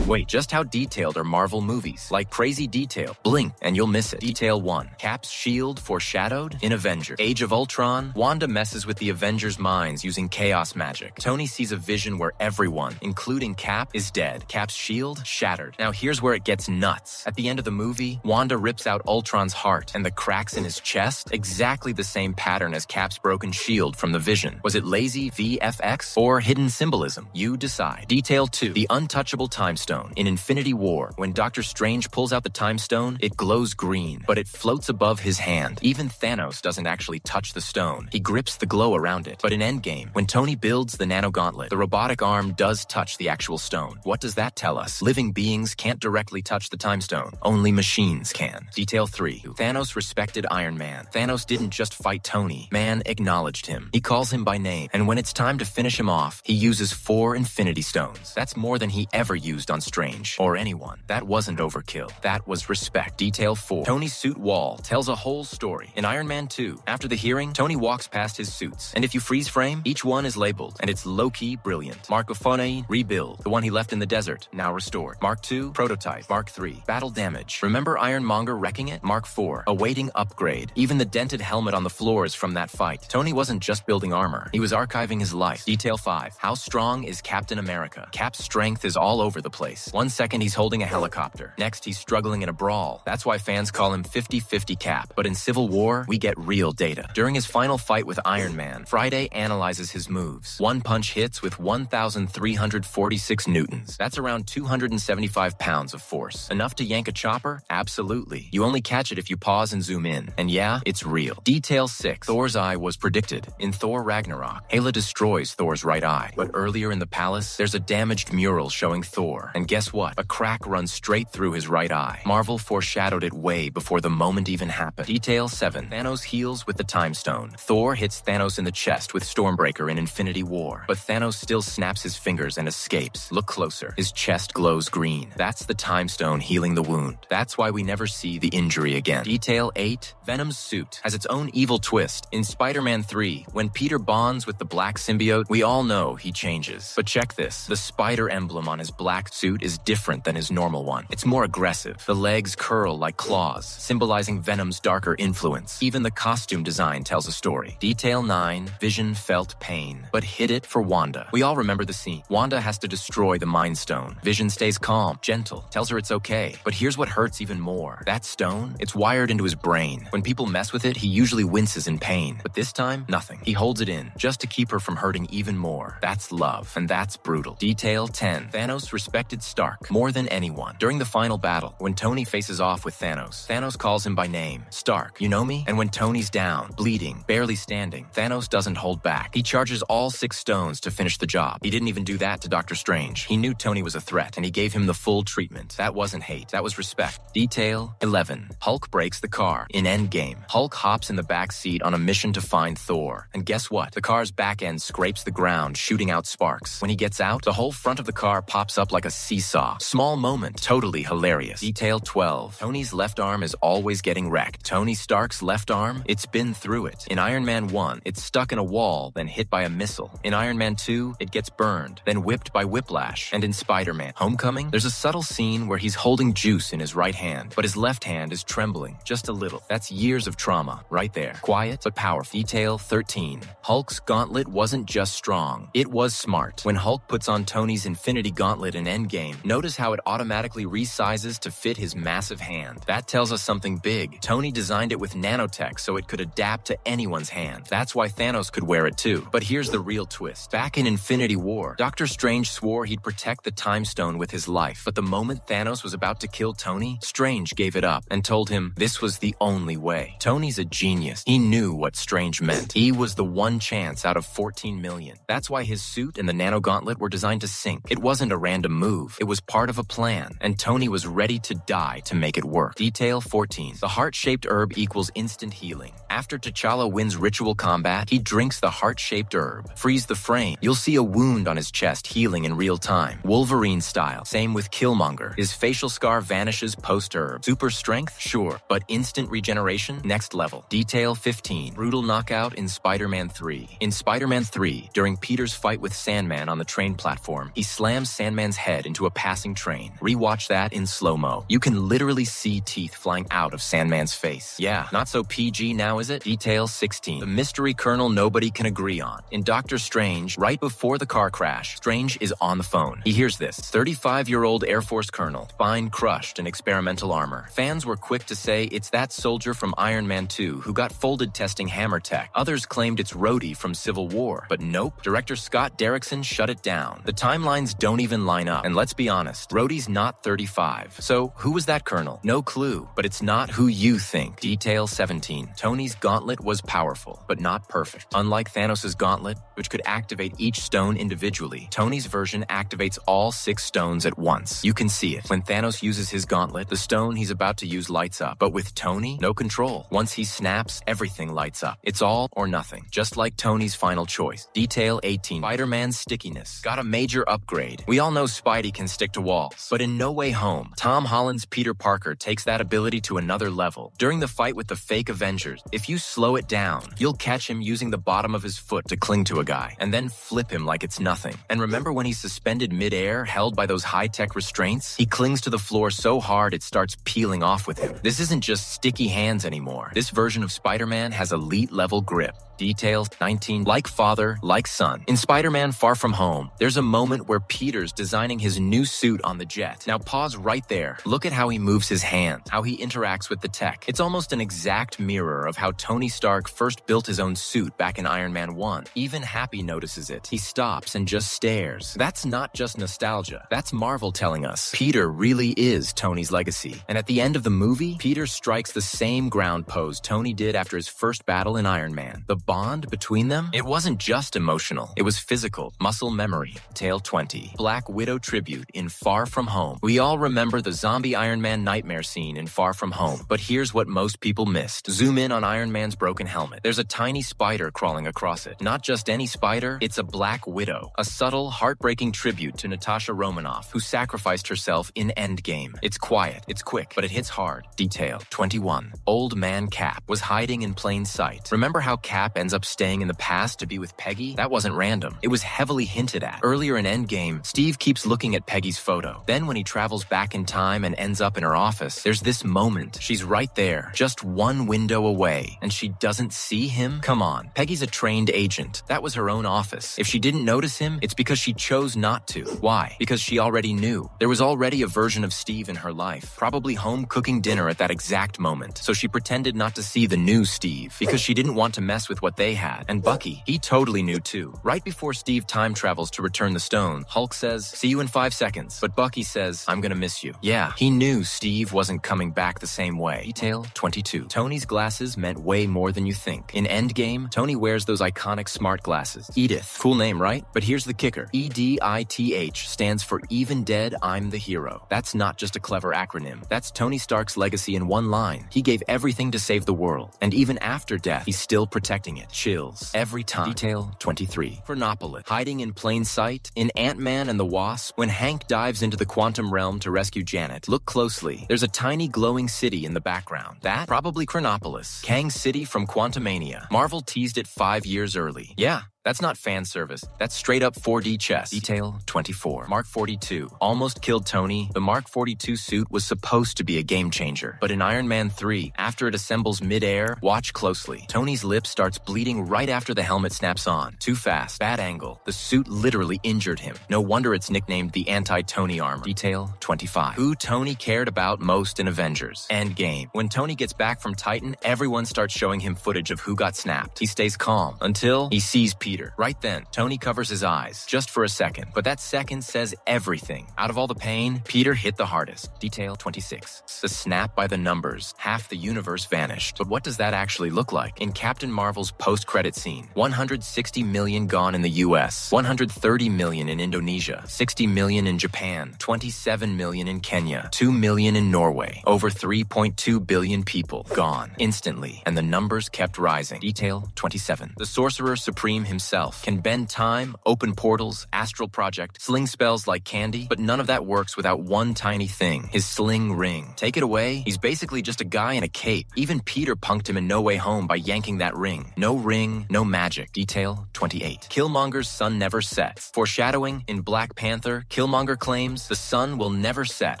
Wait, just how detailed are Marvel movies? Like crazy detail. Blink and you'll miss it. Detail 1. Cap's shield foreshadowed in Avengers. Age of Ultron, Wanda messes with the Avengers' minds using chaos magic. Tony sees a vision where everyone, including Cap, is dead. Cap's shield shattered. Now here's where it gets nuts. At the end of the movie, Wanda rips out Ultron's heart, and the cracks in his chest, exactly the same pattern as Cap's broken shield from the Vision. Was it lazy VFX or hidden symbolism? You decide. Detail 2. The untouchable time stone. In Infinity War, when Doctor Strange pulls out the time stone, it glows green, but it floats above his hand. Even Thanos doesn't actually touch the stone. He grips the glow around it. But in Endgame, when Tony builds the nano gauntlet, the robotic arm does touch the actual stone. What does that tell us? Living beings can't directly touch the time stone. Only machines can. Detail 3. Thanos respected Iron Man. Thanos didn't just fight Tony. Man acknowledged him. He calls him by name, and when it's time to finish him off, he uses 4 Infinity Stones. That's more than he ever used on Strange, or anyone. That wasn't overkill. That was respect. Detail 4. Tony's suit wall tells a whole story. In Iron Man 2, after the hearing, Tony walks past his suits, and if you freeze frame, each one is labeled, and it's low-key brilliant. Mark Ophone, rebuild. The one he left in the desert, now restored. Mark 2, prototype. Mark 3, battle damage. Remember Ironmonger wrecking it? Mark 4, awaiting upgrade. Even the dented helmet on the floor is from that fight. Tony wasn't just building armor. He was archiving his life. Detail 5. How strong is Captain America? Cap's strength is all over the place. One second he's holding a helicopter. Next he's struggling in a brawl. That's why fans call him 50-50 Cap. But in Civil War, we get real data. During his final fight with Iron Man, Friday analyzes his moves. One punch hits with 1,346 newtons. That's around 275 pounds of force. Enough to yank a chopper? Absolutely. You only catch it if you pause and zoom in. And yeah, it's real. Detail 6. Thor's eye was predicted. In Thor Ragnarok, Hela destroys Thor's right eye. But earlier in the palace, there's a damaged mural showing Thor. And guess what? A crack runs straight through his right eye. Marvel foreshadowed it way before the moment even happened. Detail 7. Thanos heals with the Time Stone. Thor hits Thanos in the chest with Stormbreaker in Infinity War. But Thanos still snaps his fingers and escapes. Look closer. His chest glows green. That's the Time Stone healing the wound. That's why we never see the injury again. Detail 8. Venom's suit has its own evil twist. In Spider-Man 3, when Peter bonds with the black symbiote, we all know he changes. But check this. The spider emblem on his black suit is different than his normal one. It's more aggressive. The legs curl like claws, symbolizing Venom's darker influence. Even the costume design tells a story. Detail 9. Vision felt pain, but hid it for Wanda. We all remember the scene. Wanda has to destroy the Mind Stone. Vision stays calm, gentle, tells her it's okay. But here's what hurts even more. That stone, it's wired into his brain. When people mess with it, he usually winces in pain. But this time, nothing. He holds it in, just to keep her from hurting even more. That's love, and that's brutal. Detail 10. Thanos respected Stark more than anyone. During the final battle, when Tony faces off with Thanos, Thanos calls him by name. Stark, you know me? And when Tony's down, bleeding, barely standing, Thanos doesn't hold back. He charges all 6 stones to finish the job. He didn't even do that to Doctor Strange. He knew Tony was a threat, and he gave him the full treatment. That wasn't hate, that was respect. Detail 11. Hulk breaks the car. In Endgame, Hulk hops in the back seat on a mission to find Thor. And guess what? The car's back end scrapes the ground, shooting out sparks. When he gets out, the whole front of the car pops up like a seesaw. Small moment, totally hilarious. Detail 12. Tony's left arm is always getting wrecked. Tony Stark's left arm, it's been through it. In Iron Man 1, it's stuck in a wall, then hit by a missile. In Iron Man 2, it gets burned, then whipped by whiplash. And in Spider-Man Homecoming, there's a subtle scene where he's holding juice in his right hand, but his left hand is trembling, just a little. That's years of trauma, right there. Quiet, but powerful. Detail 13. Hulk's gauntlet wasn't just strong, it was smart. When Hulk puts on Tony's Infinity Gauntlet in Endgame, notice how it automatically resizes to fit his massive hand. That tells us something big. Tony designed it with nanotech so it could adapt to anyone's hand. That's why Thanos could wear it too. But here's the real twist. Back in Infinity War, Doctor Strange swore he'd protect the Time Stone with his life. But the moment Thanos was about to kill Tony, Strange gave it up and told him this was the only way. Tony's a genius. He knew what Strange meant. He was the one chance out of 14 million. That's why his suit and the nano gauntlet were designed to sync. It wasn't a random move. It was part of a plan. And Tony was ready to die to make it work. Detail 14. The heart-shaped herb equals instant healing. After T'Challa wins ritual combat, he drinks the heart-shaped herb. Freeze the frame. You'll see a wound on his chest healing in real time. Wolverine style. Same with Killmonger. His facial scar vanishes post-herb. Super strength? Sure. But instant regeneration? Next level. Detail 15. Brutal knockout in Spider-Man 3. In Spider-Man 3, during Peter's fight with Sandman on the train platform, he slams Sandman's head into into a passing train. Rewatch that in slow-mo. You can literally see teeth flying out of Sandman's face. Yeah, not so PG now, is it? Detail 16. The mystery kernel nobody can agree on. In Doctor Strange, right before the car crash, Strange is on the phone. He hears this. 35-year-old Air Force colonel, spine crushed in experimental armor. Fans were quick to say it's that soldier from Iron Man 2 who got folded testing hammer tech. Others claimed it's Rhodey from Civil War. But nope, director Scott Derrickson shut it down. The timelines don't even line up. And let's be honest, Rhodey's not 35. So who was that colonel? No clue. But it's not who you think. Detail 17. Tony's gauntlet was powerful, but not perfect. Unlike Thanos' gauntlet, which could activate each stone individually, Tony's version activates all 6 stones at once. You can see it. When Thanos uses his gauntlet, the stone he's about to use lights up. But with Tony, no control. Once he snaps, everything lights up. It's all or nothing, just like Tony's final choice. Detail 18. Spider-Man's stickiness got a major upgrade. We all know Spidey can stick to walls, but in No Way Home, Tom Holland's Peter Parker takes that ability to another level. During the fight with the fake Avengers, if you slow it down, you'll catch him using the bottom of his foot to cling to a guy, and then flip him like it's nothing. And remember when he's suspended mid-air, held by those high-tech restraints? He clings to the floor so hard it starts peeling off with him. This isn't just sticky hands anymore. This version of Spider-Man has elite-level grip. Detail 19. Like father, like son. In Spider-Man Far From Home, there's a moment where Peter's designing his new suit on the jet. Now pause right there. Look at how he moves his hands, how he interacts with the tech. It's almost an exact mirror of how Tony Stark first built his own suit back in Iron Man 1. Even Happy notices it. He stops and just stares. That's not just nostalgia. That's Marvel telling us Peter really is Tony's legacy. And at the end of the movie, Peter strikes the same ground pose Tony did after his first battle in Iron Man. The bond between them? It wasn't just emotional. It was physical, muscle memory. Tale 20. Black Widow tribute in Far From Home. We all remember the zombie Iron Man nightmare scene in Far From Home, but here's what most people missed. Zoom in on Iron Man's broken helmet. There's a tiny spider crawling across it. Not just any spider, it's a Black Widow. A subtle, heartbreaking tribute to Natasha Romanoff, who sacrificed herself in Endgame. It's quiet, it's quick, but it hits hard. Detail 21. Old Man Cap was hiding in plain sight. Remember how Cap ends up staying in the past to be with Peggy? That wasn't random. It was heavily hinted at. Earlier in Endgame, Steve keeps looking at Peggy's photo. Then when he travels back in time and ends up in her office, there's this moment. She's right there, just one window away, and she doesn't see him? Come on. Peggy's a trained agent. That was her own office. If she didn't notice him, it's because she chose not to. Why? Because she already knew. There was already a version of Steve in her life, probably home cooking dinner at that exact moment. So she pretended not to see the new Steve, because she didn't want to mess with what they had. And Bucky, he totally knew too. Right before Steve time travels to return the stone, Hulk says, "See you in 5 seconds." But Bucky says, "I'm gonna miss you." Yeah, he knew Steve wasn't coming back the same way. Detail 22. Tony's glasses meant way more than you think. In Endgame, Tony wears those iconic smart glasses. Edith. Cool name, right? But here's the kicker. EDITH stands for Even Dead, I'm the Hero. That's not just a clever acronym. That's Tony Stark's legacy in one line. He gave everything to save the world. And even after death, he's still protecting it. Chills. Every time. Detail 23. Chronopolis. Hiding in plain sight. In Ant-Man and the Wasp, when Hank dives into the quantum realm to rescue Janet, look closely. There's a tiny glowing city in the background. That? Probably Chronopolis. Kang's city from Quantumania. Marvel teased it 5 years early. Yeah. That's not fan service. That's straight up 4D chess. Detail 24. Mark 42 almost killed Tony. The Mark 42 suit was supposed to be a game changer. But in Iron Man 3, after it assembles mid-air, watch closely. Tony's lip starts bleeding right after the helmet snaps on. Too fast. Bad angle. The suit literally injured him. No wonder it's nicknamed the anti-Tony armor. Detail 25. Who Tony cared about most in Avengers? Endgame. When Tony gets back from Titan, everyone starts showing him footage of who got snapped. He stays calm until he sees Peter. Right then, Tony covers his eyes, just for a second. But that second says everything. Out of all the pain, Peter hit the hardest. Detail 26. The snap by the numbers. Half the universe vanished. But what does that actually look like? In Captain Marvel's post-credit scene, 160 million gone in the US, 130 million in Indonesia, 60 million in Japan, 27 million in Kenya, 2 million in Norway. Over 3.2 billion people gone instantly, and the numbers kept rising. Detail 27. The Sorcerer Supreme himself himself, can bend time, open portals, astral project, sling spells like candy, but none of that works without one tiny thing, his sling ring. Take it away, he's basically just a guy in a cape. Even Peter punked him in No Way Home by yanking that ring. No ring, no magic. Detail 28. Killmonger's sun never sets. Foreshadowing, in Black Panther, Killmonger claims the sun will never set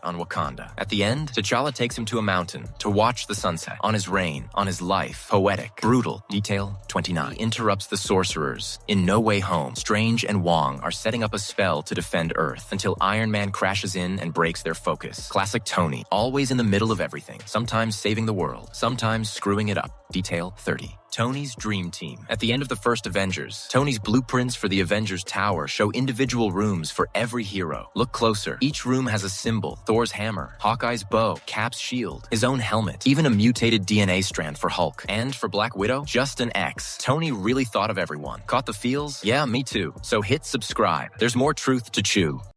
on Wakanda. At the end, T'Challa takes him to a mountain to watch the sunset. On his reign, on his life. Poetic. Brutal. Detail 29. He interrupts the sorcerers. In No Way Home, Strange and Wong are setting up a spell to defend Earth until Iron Man crashes in and breaks their focus. Classic Tony. Always in the middle of everything. Sometimes saving the world. Sometimes screwing it up. Detail 30. Tony's Dream Team. At the end of the first Avengers, Tony's blueprints for the Avengers Tower show individual rooms for every hero. Look closer. Each room has a symbol. Thor's hammer, Hawkeye's bow, Cap's shield, his own helmet, even a mutated DNA strand for Hulk. And for Black Widow, just an X. Tony really thought of everyone. Caught the feels? Yeah, me too. So hit subscribe. There's more truth to chew.